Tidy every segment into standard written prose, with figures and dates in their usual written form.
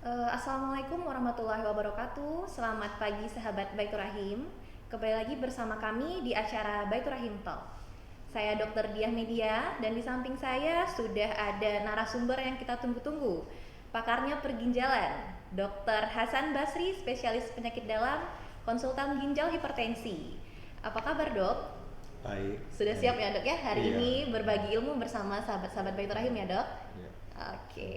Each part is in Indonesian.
Assalamualaikum warahmatullahi wabarakatuh. Selamat pagi sahabat Baitur Rahim. Kembali lagi bersama kami di acara Baitur Rahim Talk. Saya Dr. Diah Media dan di samping saya sudah ada narasumber yang kita tunggu-tunggu. Pakarnya perginjalan, Dr. Hasan Basri, spesialis penyakit dalam, konsultan ginjal hipertensi. Apa kabar, Dok? Baik. Sudah siap ya, Dok ya? Hari Iya. ini berbagi ilmu bersama sahabat-sahabat Baitur Rahim ya, Dok? Iya. Oke.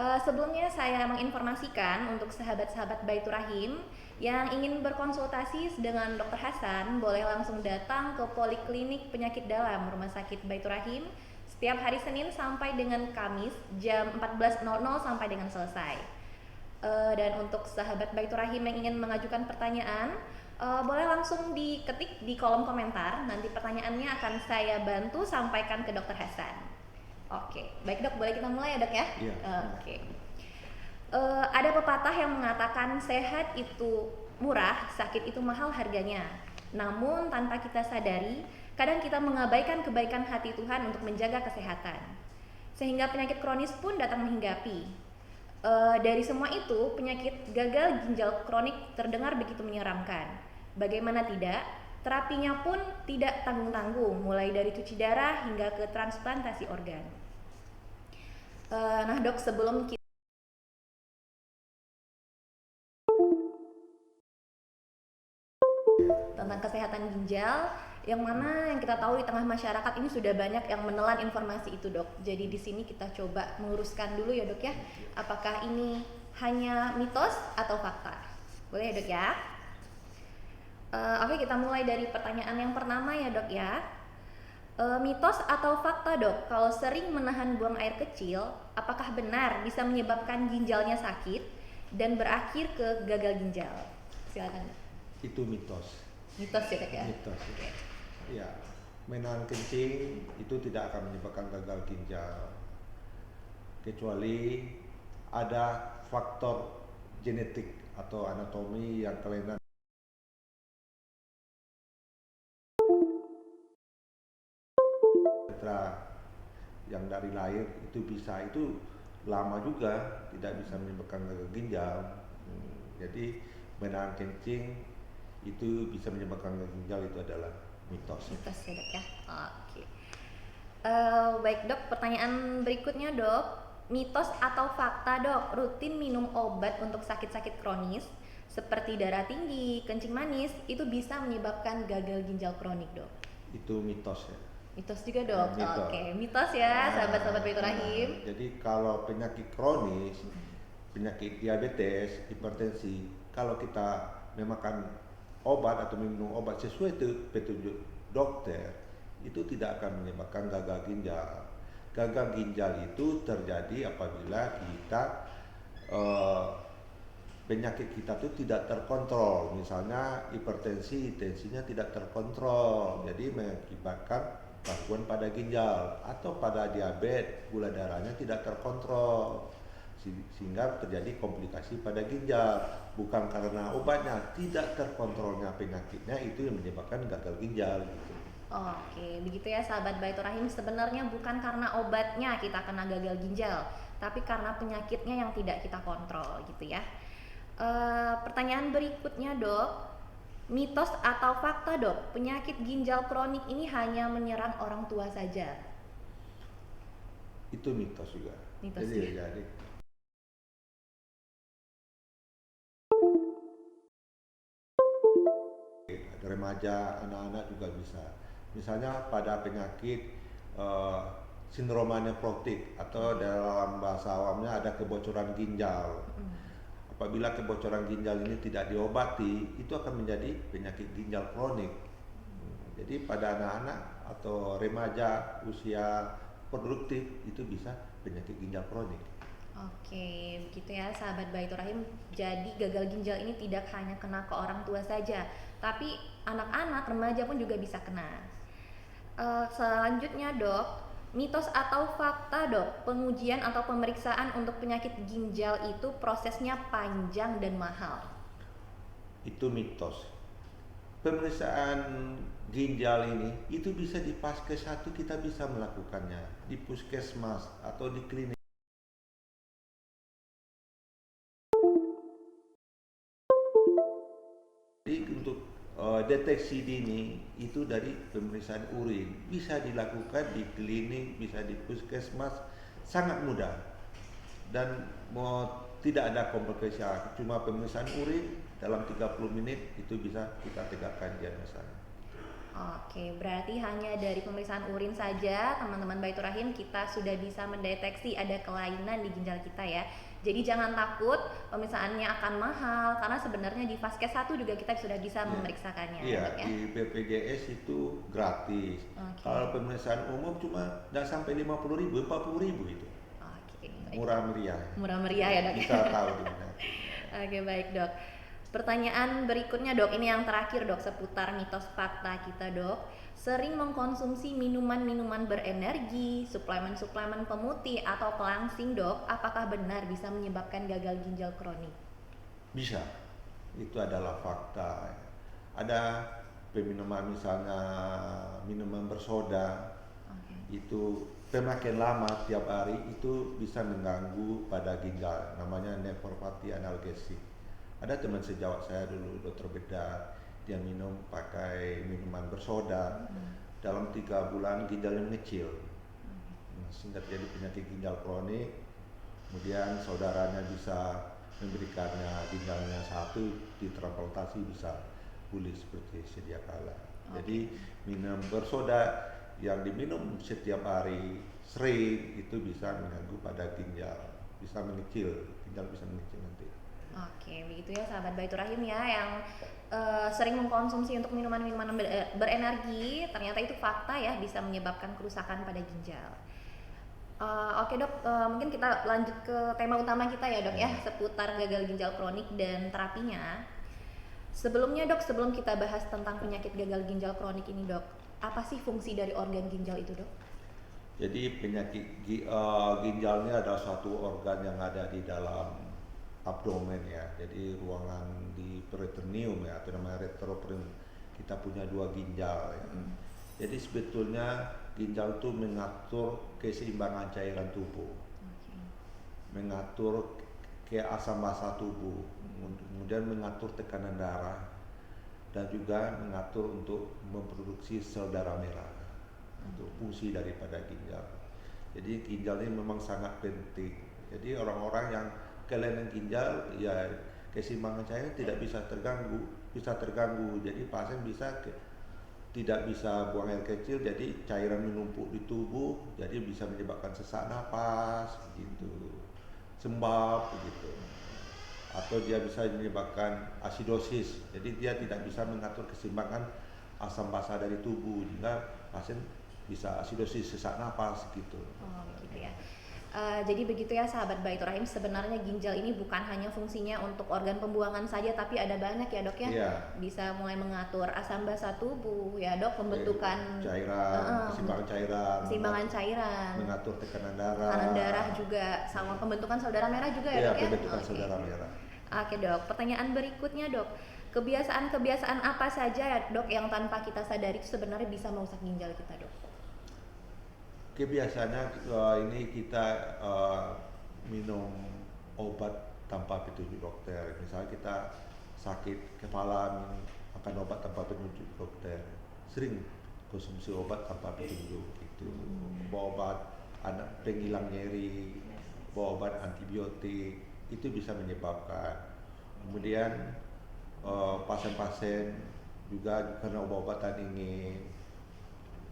Sebelumnya saya menginformasikan untuk sahabat-sahabat Baitur Rahim yang ingin berkonsultasi dengan Dr. Hasan boleh langsung datang ke Poliklinik Penyakit Dalam Rumah Sakit Baitur Rahim setiap hari Senin sampai dengan Kamis jam 14.00 sampai dengan selesai. Dan untuk sahabat Baitur Rahim yang ingin mengajukan pertanyaan, boleh langsung diketik di kolom komentar. Nanti pertanyaannya akan saya bantu sampaikan ke Dr. Hasan. Oke, baik Dok, boleh kita mulai ya Dok ya? Iya. Oke. Ada pepatah yang mengatakan sehat itu murah, sakit itu mahal harganya. Namun tanpa kita sadari, kadang kita mengabaikan kebaikan hati Tuhan untuk menjaga kesehatan. Sehingga penyakit kronis pun datang menghinggapi. Dari semua itu, penyakit gagal ginjal kronik terdengar begitu menyeramkan. Bagaimana tidak, terapinya pun tidak tanggung-tanggung, mulai dari cuci darah hingga ke transplantasi organ. Nah Dok, sebelum kita tentang kesehatan ginjal, yang mana yang kita tahu di tengah masyarakat ini sudah banyak yang menelan informasi itu Dok. Jadi di sini kita coba meluruskan dulu ya Dok ya, apakah ini hanya mitos atau fakta? Boleh ya Dok ya? Oke, kita mulai dari pertanyaan yang pertama ya Dok ya. Mitos atau fakta Dok, kalau sering menahan buang air kecil, apakah benar bisa menyebabkan ginjalnya sakit dan berakhir ke gagal ginjal? Silakan Dok. Itu mitos. Mitos ya Dok ya? Mitos. Oke. Ya, menahan kencing itu tidak akan menyebabkan gagal ginjal, kecuali ada faktor genetik atau anatomi yang kelainan yang dari lahir itu bisa, itu lama juga tidak bisa menyebabkan gagal ginjal. Jadi menahan kencing itu bisa menyebabkan gagal ginjal, itu adalah mitos. Mitos ya Dok ya? Oke. Baik Dok, pertanyaan berikutnya Dok. Mitos atau fakta Dok, rutin minum obat untuk sakit-sakit kronis seperti darah tinggi, kencing manis itu bisa menyebabkan gagal ginjal kronik Dok? Itu mitos ya. Mitos juga Dok. Mitos. Oke, mitos ya sahabat-sahabat Baitur Rahim. Jadi kalau penyakit kronis, penyakit diabetes, hipertensi, kalau kita memakan obat atau minum obat sesuai petunjuk dokter, itu tidak akan menyebabkan gagal ginjal. Gagal ginjal itu terjadi apabila kita penyakit kita itu tidak terkontrol. Misalnya hipertensi, tensinya tidak terkontrol, jadi mengakibatkan gangguan pada ginjal, atau pada diabetes, gula darahnya tidak terkontrol sehingga terjadi komplikasi pada ginjal. Bukan karena obatnya, tidak terkontrolnya penyakitnya itu yang menyebabkan gagal ginjal gitu. Oke, begitu ya sahabat Baitur Rahim. Sebenarnya bukan karena obatnya kita kena gagal ginjal, tapi karena penyakitnya yang tidak kita kontrol gitu ya. Pertanyaan berikutnya Dok, mitos atau fakta Dok, penyakit ginjal kronik ini hanya menyerang orang tua saja? Itu mitos juga. Mitos Jadi juga. remaja, anak-anak juga bisa. Misalnya pada penyakit sindroma nefrotik, atau dalam bahasa awamnya ada kebocoran ginjal. Apabila kebocoran ginjal ini tidak diobati, itu akan menjadi penyakit ginjal kronik. Jadi pada anak-anak atau remaja usia produktif itu bisa penyakit ginjal kronik. Oke, begitu ya sahabat Baitur Rahim. Jadi gagal ginjal ini tidak hanya kena ke orang tua saja, tapi anak-anak, remaja pun juga bisa kena. Selanjutnya Dok, mitos atau fakta Dok, pengujian atau pemeriksaan untuk penyakit ginjal itu prosesnya panjang dan mahal? Itu mitos. Pemeriksaan ginjal ini itu bisa di Paskes 1 kita bisa melakukannya, di puskesmas atau di klinik. deteksi dini itu dari pemeriksaan urin, bisa dilakukan di klinik, bisa di puskesmas, sangat mudah dan tidak ada komplikasi, cuma pemeriksaan urin dalam 30 menit itu bisa kita tegakkan diagnosa. Oke, berarti hanya dari pemeriksaan urin saja teman-teman Baitur Rahim kita sudah bisa mendeteksi ada kelainan di ginjal kita ya. Jadi jangan takut pemeriksaannya akan mahal karena sebenarnya di Vaskes 1 juga kita sudah bisa memeriksakannya. Iya, ya? di BPJS itu gratis. Oke. Kalau pemeriksaan umum cuma nggak sampai 50.000, 40.000 itu. Oke, baik. Murah meriah. Murah meriah ya dok. Bisa tahu di mana. Oke, baik dok. Pertanyaan berikutnya dok, ini yang terakhir dok, seputar mitos fakta kita dok. Sering mengkonsumsi minuman-minuman berenergi, suplemen-suplemen pemutih atau pelangsing dok, apakah benar bisa menyebabkan gagal ginjal kronik? Bisa, itu adalah fakta. Ada peminuman misalnya minuman bersoda, itu pemakaian lama tiap hari itu bisa mengganggu pada ginjal, namanya nefropati analgesik. Ada teman sejawat saya dulu, dokter bedah, dia minum pakai minuman bersoda, dalam 3 bulan ginjalnya mengecil, sehingga terjadi penyakit ginjal kronik. Kemudian saudaranya bisa memberikannya ginjalnya satu, ditransplantasi bisa pulih seperti sedia kala. Jadi minum bersoda yang diminum setiap hari sering itu bisa mengganggu pada ginjal, bisa mengecil, ginjal bisa mengecil nanti. Oke, begitu ya sahabat Baitur Rahim ya yang sering mengkonsumsi untuk minuman-minuman berenergi, ternyata itu fakta ya bisa menyebabkan kerusakan pada ginjal. Oke dok, mungkin kita lanjut ke tema utama kita ya dok ya, seputar gagal ginjal kronik dan terapinya. Sebelumnya dok, sebelum kita bahas tentang penyakit gagal ginjal kronik ini dok, apa sih fungsi dari organ ginjal itu dok? Jadi penyakit ginjalnya adalah suatu organ yang ada di dalam abdomen ya, jadi ruangan di peritoneum ya, atau namanya retroperitoneum. Kita punya 2 ginjal ya. Jadi sebetulnya ginjal itu mengatur keseimbangan cairan tubuh, mengatur ke asam basa tubuh, kemudian mengatur tekanan darah, dan juga mengatur untuk memproduksi sel darah merah. Itu fungsi daripada ginjal. Jadi ginjal ini memang sangat penting. Jadi orang-orang yang kelainan ginjal ya keseimbangan cairan tidak bisa terganggu. Jadi pasien tidak bisa buang air kecil, jadi cairan menumpuk di tubuh, jadi bisa menyebabkan sesak napas gitu, sembab gitu, atau dia bisa menyebabkan asidosis, jadi dia tidak bisa mengatur keseimbangan asam basa dari tubuh, sehingga pasien bisa asidosis, sesak napas gitu. Oh gitu ya. Jadi begitu ya sahabat Baitur Rahim, sebenarnya ginjal ini bukan hanya fungsinya untuk organ pembuangan saja, tapi ada banyak ya dok ya. Iya. Bisa mulai mengatur asam basa tubuh ya dok, pembentukan cairan, keseimbangan cairan, mengatur tekanan darah juga, sama pembentukan sel darah merah juga ya dok ya. Pembentukan sel darah merah. Oke dok, pertanyaan berikutnya dok, kebiasaan-kebiasaan apa saja ya dok yang tanpa kita sadari itu sebenarnya bisa merusak ginjal kita dok? Kebiasaannya ini kita minum obat tanpa petunjuk dokter. Misalnya kita sakit kepala, makan obat tanpa petunjuk dokter. Sering konsumsi obat tanpa petunjuk itu. Bawa obat penghilang nyeri, bawa obat antibiotik, itu bisa menyebabkan. Kemudian pasien-pasien juga karena obat-obatan ini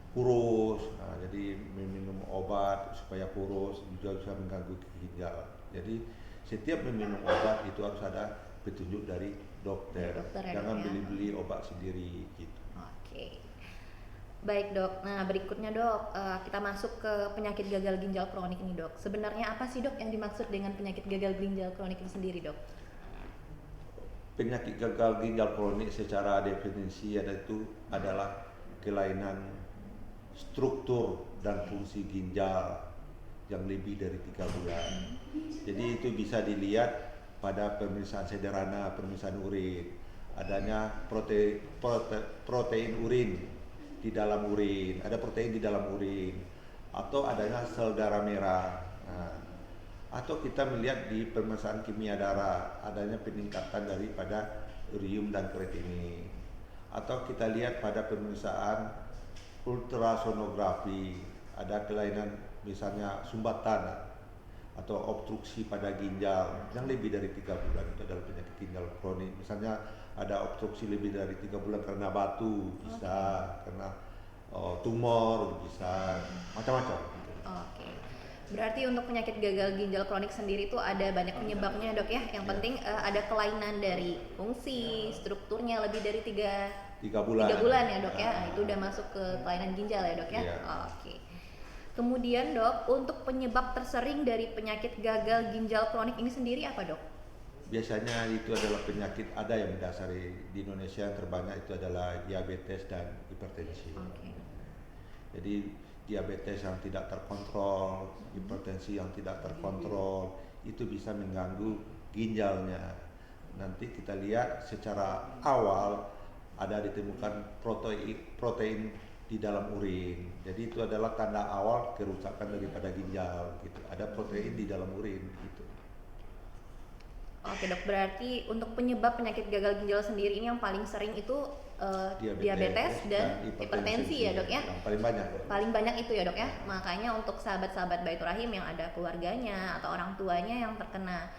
kurus, jadi meminum obat supaya kurus juga bisa mengganggu ginjal. Jadi setiap meminum obat itu harus ada petunjuk dari dokter, jangan beli-beli obat sendiri gitu. Oke. Baik dok, nah berikutnya dok, kita masuk ke penyakit gagal ginjal kronik ini dok. Sebenarnya apa sih dok yang dimaksud dengan penyakit gagal ginjal kronik itu sendiri dok? Penyakit gagal ginjal kronik secara definisi adalah kelainan struktur dan fungsi ginjal yang lebih dari 3 bulan. Jadi itu bisa dilihat pada pemeriksaan sederhana, pemeriksaan urin, adanya protein urin di dalam urin, ada protein di dalam urin, atau adanya sel darah merah. Atau kita melihat di pemeriksaan kimia darah adanya peningkatan daripada urium dan kreatinin, atau kita lihat pada pemeriksaan ultrasonografi ada kelainan misalnya sumbatan atau obstruksi pada ginjal yang lebih dari 3 bulan, itu adalah penyakit ginjal kronik. Misalnya ada obstruksi lebih dari 3 bulan karena batu bisa, karena tumor bisa, macam-macam. Oke. Berarti untuk penyakit gagal ginjal kronik sendiri itu ada banyak penyebabnya, Dok ya. Yang penting ada kelainan dari fungsi, strukturnya lebih dari 3 bulan. 3 bulan ya, Dok ya. Itu udah masuk ke kelainan ginjal ya, Dok ya. Iya. Oke. Kemudian, Dok, untuk penyebab tersering dari penyakit gagal ginjal kronik ini sendiri apa, Dok? Biasanya itu adalah penyakit ada yang mendasari di Indonesia, yang terbanyak itu adalah diabetes dan hipertensi. Oke. Jadi diabetes yang tidak terkontrol, hipertensi yang tidak terkontrol, itu bisa mengganggu ginjalnya. Nanti kita lihat secara awal ada ditemukan protein di dalam urin. Jadi itu adalah tanda awal kerusakan daripada ginjal gitu. Ada protein di dalam urin gitu. Oke, Dok, berarti untuk penyebab penyakit gagal ginjal sendiri ini yang paling sering itu diabetes dan hipertensi ya, Dok ya. Yang paling banyak. Paling banyak itu ya, Dok ya. Makanya untuk sahabat-sahabat Baitur Rahim yang ada keluarganya atau orang tuanya yang terkena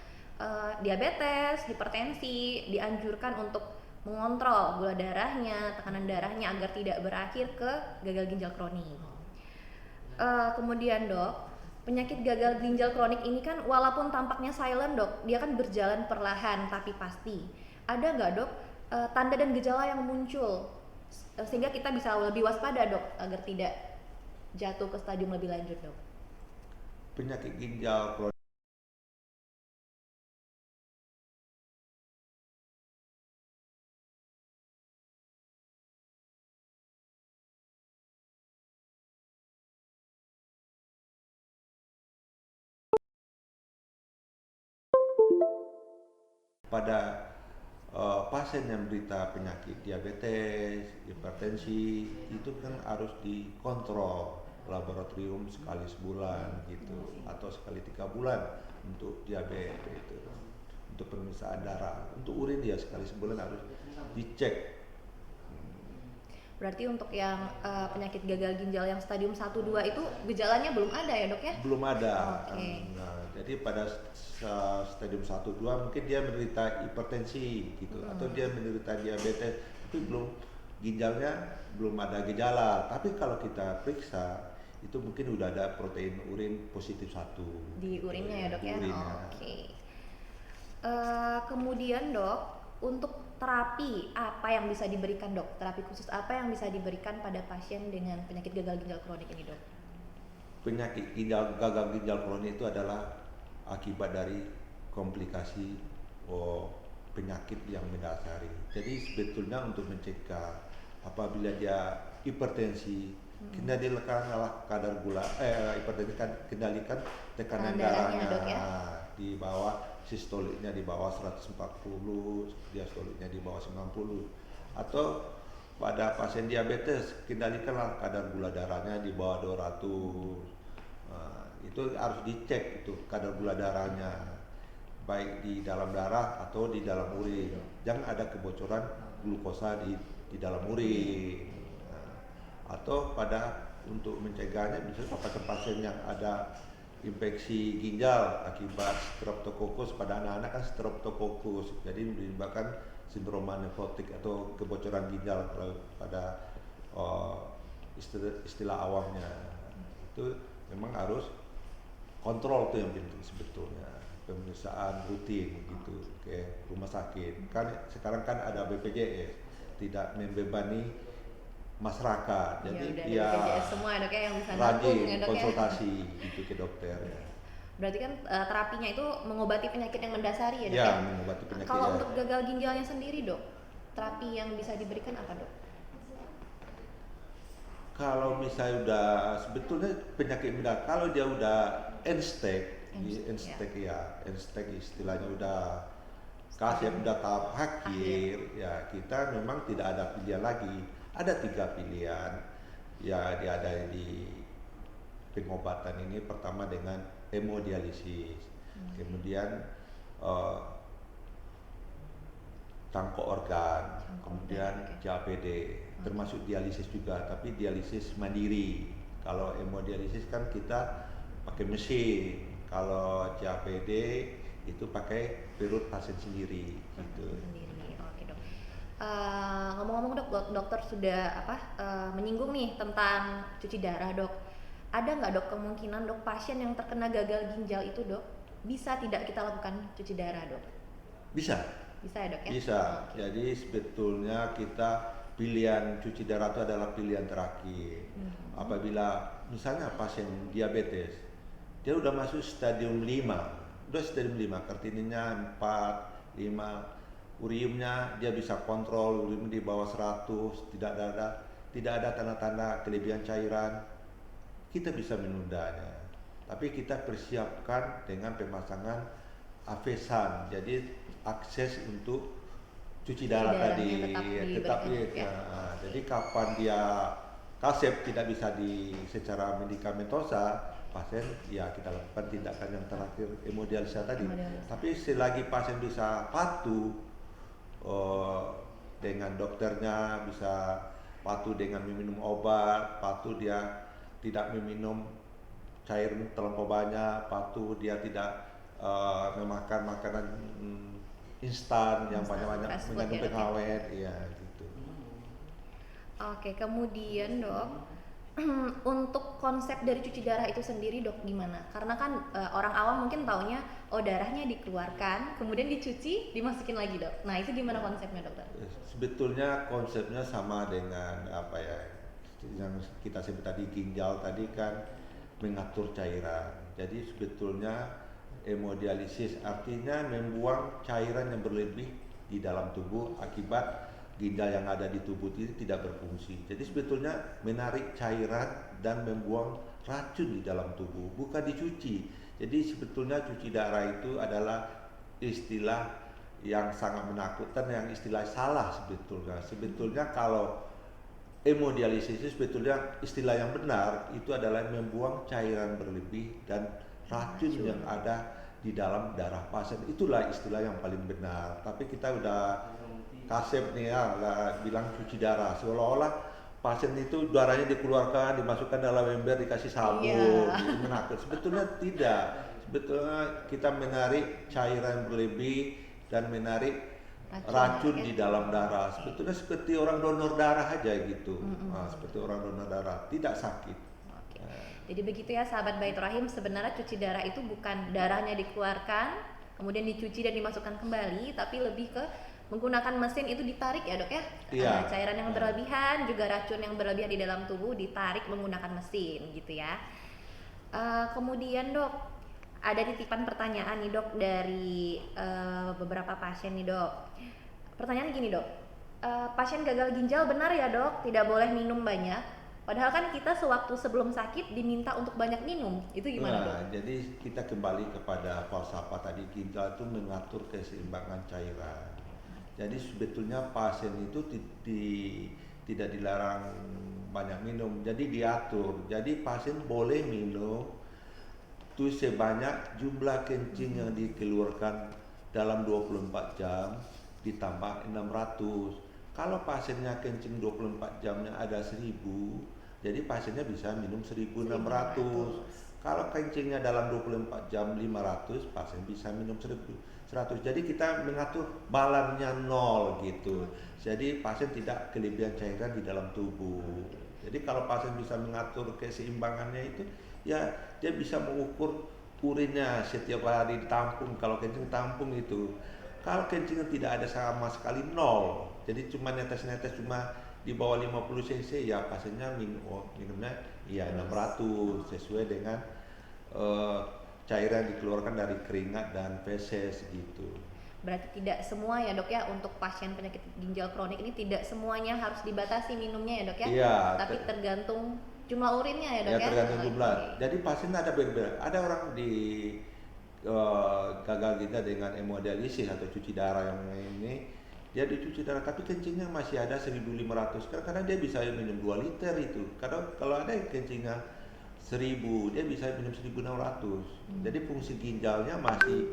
diabetes, hipertensi, dianjurkan untuk mengontrol gula darahnya, tekanan darahnya agar tidak berakhir ke gagal ginjal kronik. Kemudian, Dok, penyakit gagal ginjal kronik ini kan walaupun tampaknya silent, Dok, dia kan berjalan perlahan tapi pasti. Ada nggak, Dok, tanda dan gejala yang muncul sehingga kita bisa lebih waspada, Dok, agar tidak jatuh ke stadium lebih lanjut, Dok? Penyakit ginjal kronik pada pasien yang menderita penyakit diabetes, hipertensi, itu kan harus dikontrol laboratorium sekali sebulan gitu, atau sekali 3 bulan untuk diabetes itu, untuk pemeriksaan darah. Untuk urin ya sekali sebulan harus dicek. Berarti untuk yang penyakit gagal ginjal yang stadium 1-2 itu gejalanya belum ada ya, Dok ya? Belum ada. Oke. Nah, jadi pada stadium 1-2 mungkin dia menderita hipertensi gitu, atau dia menderita diabetes, tapi ginjalnya belum ada gejala. Tapi kalau kita periksa itu mungkin udah ada protein urin positif 1 Di urinnya ya, Dok ya? urinnya. Oke. Kemudian, Dok, untuk terapi apa yang bisa diberikan, Dok? Terapi khusus apa yang bisa diberikan pada pasien dengan penyakit gagal ginjal kronik ini, Dok? Penyakit gagal ginjal kronik itu adalah akibat dari komplikasi penyakit yang mendasari. Jadi sebetulnya untuk mencegah, apabila dia hipertensi, kendalikanlah kadar gula, hipertensi kan kendalikan tekanan darahnya, Dok ya? di bawah, sistoliknya di bawah 140, diastoliknya di bawah 90. Atau pada pasien diabetes, kendalikanlah kadar gula darahnya di bawah 200. Itu harus dicek itu kadar gula darahnya, baik di dalam darah atau di dalam urin. Jangan ada kebocoran glukosa di dalam urin. Atau untuk mencegahnya, misalnya pada pasien yang ada infeksi ginjal akibat streptococcus, pada anak-anak kan streptococcus, jadi menyebabkan sindroma nefrotik atau kebocoran ginjal pada istilah awamnya. Itu memang harus kontrol, tuh yang penting sebetulnya, pemeriksaan rutin gitu ke rumah sakit. Kan sekarang kan ada BPJS, tidak membebani masyarakat, jadi ya BPJS semua, Dok ya, yang bisa nanggung ya, Dok konsultasi gitu ke dokter ya. Berarti kan terapinya itu mengobati penyakit yang mendasari ya, Dok ya? Ya, mengobati penyakit. Kalau untuk gagal ginjalnya sendiri, Dok, terapi yang bisa diberikan apa, Dok? Kalau misalnya udah sebetulnya penyakit mendasari, kalau dia udah end stage istilahnya udah udah tahap akhir, ya kita memang tidak ada pilihan lagi. Ada 3 pilihan ya ada di pengobatan ini. Pertama dengan hemodialisis, kemudian cangkok organ, Cangkok kemudian organ, oke. CAPD, termasuk dialisis juga, tapi dialisis mandiri. Kalau hemodialisis kan kita pakai mesin, kalau CAPD itu pakai perut pasien sendiri gitu. Sendiri. Oke, Dok. Ngomong-ngomong, Dok, dokter sudah menyinggung nih tentang cuci darah, Dok. Ada nggak, Dok, kemungkinan, Dok, pasien yang terkena gagal ginjal itu, Dok, bisa tidak kita lakukan cuci darah, Dok? Bisa, Bisa ya, Dok, ya? bisa. Oke. Jadi sebetulnya kita pilihan cuci darah itu adalah pilihan terakhir. Apabila misalnya pasien diabetes, dia udah masuk stadium 5, udah stadium 5, kreatininya 4, 5, uriumnya dia bisa kontrol, urium di bawah 100, tidak ada tanda-tanda kelebihan cairan, kita bisa menundanya. Tapi kita persiapkan dengan pemasangan AVESAN, jadi akses untuk cuci darah tadi tetap diberikan, ya. nah, jadi kapan dia kasep tidak bisa secara medikamentosa, pasien ya kita lakukan tindakan yang terakhir hemodialisa tadi. Hemodialisa. Tapi selagi pasien bisa patuh dengan dokternya, bisa patuh dengan meminum obat, patuh dia tidak meminum cair terlampau banyak, patuh dia tidak memakan makanan instan yang banyak-banyak fast food mengandung ya, Dok, ya? pengawet, ya gitu. Oke, kemudian, Dok, untuk konsep dari cuci darah itu sendiri, Dok, gimana? Karena kan orang awam mungkin taunya, oh darahnya dikeluarkan, kemudian dicuci, dimasukin lagi, Dok. Nah, itu gimana konsepnya, Dokter? Sebetulnya konsepnya sama dengan apa ya, yang kita sebut tadi ginjal tadi kan mengatur cairan. Jadi sebetulnya hemodialisis artinya membuang cairan yang berlebih di dalam tubuh akibat ginjal yang ada di tubuh ini tidak berfungsi. Jadi sebetulnya menarik cairan dan membuang racun di dalam tubuh, bukan dicuci. Jadi sebetulnya cuci darah itu adalah istilah yang sangat menakutkan, yang istilah salah sebetulnya. Sebetulnya kalau hemodialisis itu sebetulnya istilah yang benar itu adalah membuang cairan berlebih dan racun yang ada di dalam darah pasien. Itulah istilah yang paling benar. Tapi kita udah kasep nih ya, bilang cuci darah, seolah-olah pasien itu darahnya dikeluarkan, dimasukkan dalam ember, dikasih sabun, gitu, menakut. Sebetulnya tidak. Sebetulnya kita menarik cairan berlebih dan menarik racun di dalam darah. Sebetulnya seperti orang donor darah aja gitu. Nah, seperti orang donor darah, tidak sakit. Oke. Jadi begitu ya, sahabat Baitur Rahim, sebenarnya cuci darah itu bukan darahnya dikeluarkan, kemudian dicuci dan dimasukkan kembali, tapi lebih ke menggunakan mesin itu ditarik ya, Dok, ya? Iya. Cairan yang berlebihan, juga racun yang berlebihan di dalam tubuh ditarik menggunakan mesin gitu ya. Kemudian, Dok, ada titipan pertanyaan nih, Dok, dari beberapa pasien nih, Dok. Pertanyaannya gini, Dok. Pasien gagal ginjal benar ya, Dok, tidak boleh minum banyak? Padahal kan kita sewaktu sebelum sakit diminta untuk banyak minum. Itu gimana, Dok? Nah, jadi kita kembali kepada falsafah tadi, ginjal itu mengatur keseimbangan cairan. Jadi sebetulnya pasien itu tidak dilarang banyak minum, jadi diatur. Jadi pasien boleh minum itu sebanyak jumlah kencing yang dikeluarkan dalam 24 jam ditambah 600. Kalau pasiennya kencing 24 jamnya ada 1000, jadi pasiennya bisa minum 1600. Kalau kencingnya dalam 24 jam 500, pasien bisa minum 100. Jadi kita mengatur balannya 0 gitu. Jadi pasien tidak kelebihan cairan di dalam tubuh. Jadi kalau pasien bisa mengatur keseimbangannya itu, ya dia bisa mengukur urinnya setiap hari ditampung. Kalau kencing tampung itu. Kalau kencingnya tidak ada sama sekali 0, jadi cuma netes-netes cuma di bawah 50 cc, ya pasiennya minumnya ya 600 sesuai dengan cairan dikeluarkan dari keringat dan feses gitu. Berarti tidak semua ya, Dok, ya, untuk pasien penyakit ginjal kronik ini tidak semuanya harus dibatasi minumnya ya, Dok, ya? Iya. Tapi tergantung jumlah urinnya ya, Dok, Ya ya? tergantung jumlah. Jadi pasien ada berbeda. Ada orang di gagal ginjal dengan hemodialisis atau cuci darah yang ini, dia dicuci darah tapi kencingnya masih ada 1500. Karena dia bisa minum 2 liter itu. Karena kalau ada yang kencingnya 1000, dia bisa minum 1600. Jadi fungsi ginjalnya masih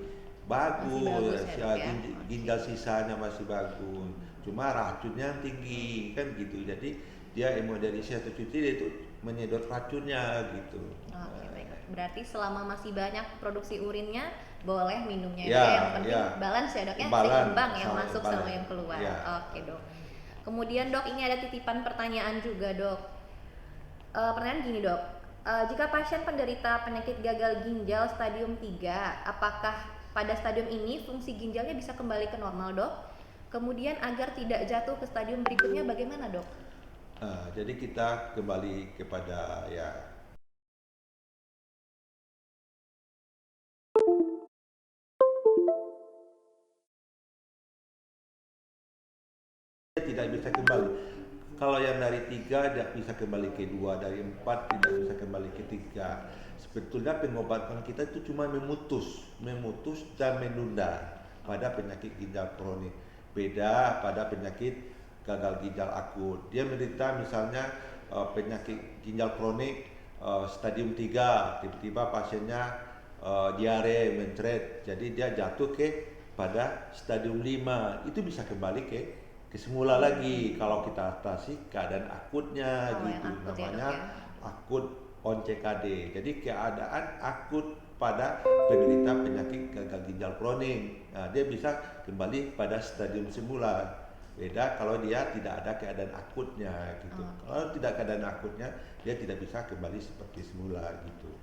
Masih bagus bagus, ya dok ya. ginjal Oke. sisanya masih bagus. Cuma racunnya tinggi kan gitu. Jadi dia hemodialisis atau cuci dia itu menyedot racunnya gitu. Oke baik dok. Berarti selama masih banyak produksi urinnya boleh minumnya ya dok Ya, ya. Yang penting ya, balance ya dok ya, imbalan seimbang yang sama masuk sama imbalan. yang keluar. Ya. Oke dok. Kemudian dok ini ada titipan pertanyaan juga dok. Pertanyaan gini dok, jika pasien penderita penyakit gagal ginjal stadium 3, apakah pada stadium ini fungsi ginjalnya bisa kembali ke normal dok? Kemudian agar tidak jatuh ke stadium berikutnya bagaimana dok? Jadi kita kembali kepada ya tidak bisa kembali. Kalau yang dari 3 tidak bisa kembali ke 2, dari 4 tidak bisa kembali ke 3. Sebetulnya pengobatan kita itu cuma memutus dan menunda pada penyakit ginjal kronik. Beda pada penyakit gagal ginjal akut. Dia menderita misalnya penyakit ginjal kronik stadium 3, tiba-tiba pasiennya diare, mencret. Jadi dia jatuh ke pada stadium 5, itu bisa kembali ke semula lagi kalau kita atasi keadaan akutnya Kalau yang gitu, akut ya dok namanya ya. akut on CKD. Jadi keadaan akut pada penderita penyakit gagal ginjal kronik. Nah, dia bisa kembali pada stadium semula. Beda kalau dia tidak ada keadaan akutnya gitu. Kalau tidak keadaan akutnya, dia tidak bisa kembali seperti semula gitu.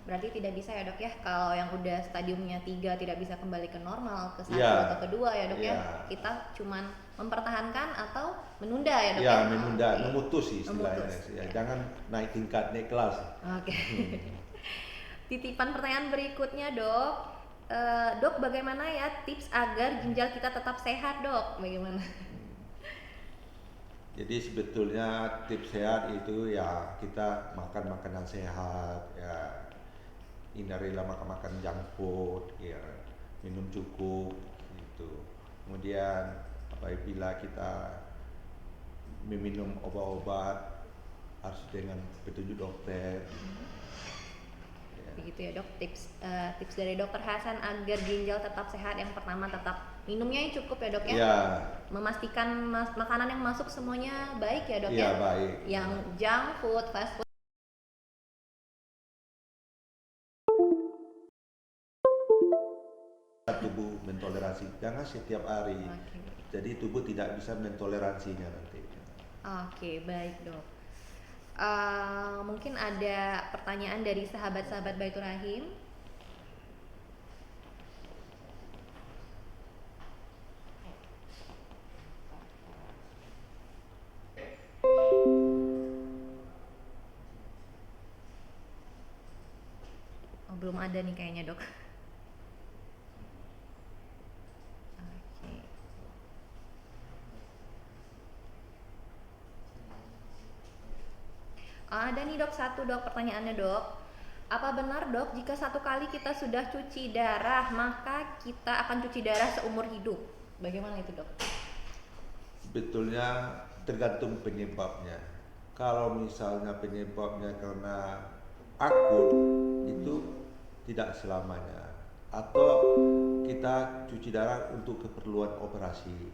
Berarti tidak bisa ya dok ya, kalau yang udah stadiumnya 3 tidak bisa kembali ke normal, ke 1 Iya, atau kedua ya dok ya. iya, Kita cuman mempertahankan atau menunda ya dok iya, ya. menunda, Oke. memutus sih istilahnya. Memutus. Ya, Ya. jangan naik tingkat, naik kelas. Oke. Titipan pertanyaan berikutnya dok. Dok bagaimana ya tips agar ginjal kita tetap sehat dok? Bagaimana? Jadi sebetulnya tips sehat itu ya kita makan makanan sehat, ya hindarilah makan junk food, ya minum cukup gitu. Kemudian apabila kita meminum obat-obat harus dengan petunjuk dokter. Ya. Begitu ya dok, tips dari dokter Hasan agar ginjal tetap sehat. Yang pertama tetap minumnya yang cukup ya dok ya. Ya, Memastikan makanan yang masuk semuanya baik ya dok iya ya. baik. Yang junk food, fast food. Tubuh mentoleransi, jangan setiap hari. Oke. Jadi tubuh tidak bisa mentoleransinya nanti. Oke, baik dok. Mungkin ada pertanyaan dari sahabat-sahabat Baitur Rahim. Oh, belum ada nih kayaknya dok. Oke. Ada nih dok, satu dok pertanyaannya dok. Apa benar dok jika satu kali kita sudah cuci darah maka kita akan cuci darah seumur hidup? Bagaimana itu dok? Sebetulnya tergantung penyebabnya. Kalau misalnya penyebabnya karena akut itu tidak selamanya. Atau kita cuci darah untuk keperluan operasi,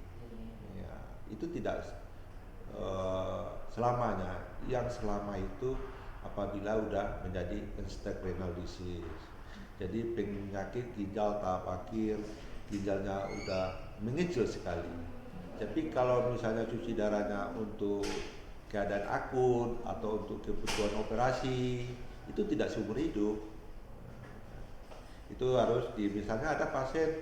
ya, itu tidak selamanya. Yang selama itu apabila udah menjadi end-stage renal disease. Jadi penyakit ginjal tahap akhir, ginjalnya udah mengecil sekali. Tapi kalau misalnya cuci darahnya untuk keadaan akut atau untuk kebutuhan operasi, itu tidak seumur hidup. Itu harus misalnya ada pasien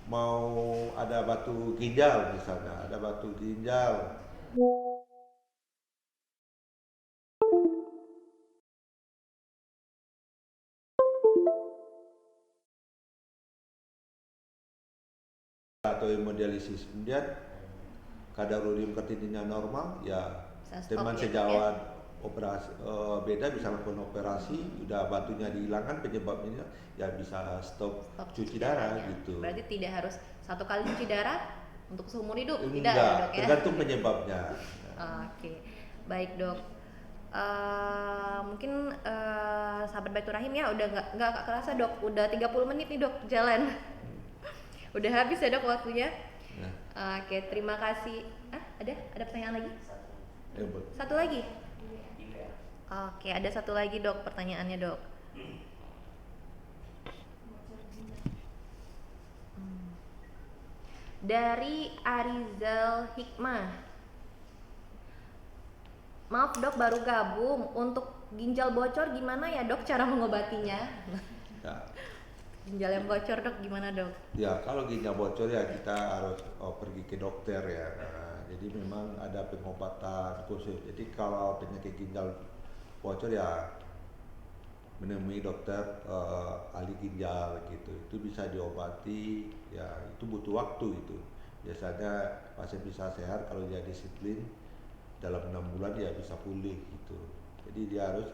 mau ada batu ginjal, misalnya ada batu ginjal, atau hemodialisis, kemudian kadar urium kreatinina normal, ya teman Ya, sejawat operasi beda bisa lakukan operasi, udah batunya dihilangkan penyebabnya, ya bisa stop cuci darah gitu. Berarti tidak harus satu kali cuci darah untuk seumur hidup, tidak Enggak, ya dok ya? tergantung penyebabnya. Oke, baik dok. Mungkin sahabat Baitur Rahim ya udah nggak kerasa dok, udah 30 menit nih dok jalan. Udah habis ya dok waktunya. Nah, Oke, terima kasih. Ada pertanyaan lagi? buat Satu lagi? Oke, ada satu lagi dok pertanyaannya dok. Dari Arizal Hikmah. Maaf dok, baru gabung. Untuk ginjal bocor gimana ya dok cara mengobatinya? ya, Ginjal yang bocor dok gimana dok? ya kalau ginjal bocor ya kita harus pergi ke dokter ya. Nah, jadi memang ada pengobatan khusus. Jadi kalau penyakit ginjal bocor ya menemui dokter ahli ginjal gitu. Itu bisa diobati, ya itu butuh waktu itu. Biasanya pasien bisa sehat kalau dia disiplin dalam 6 bulan dia bisa pulih gitu. Jadi dia harus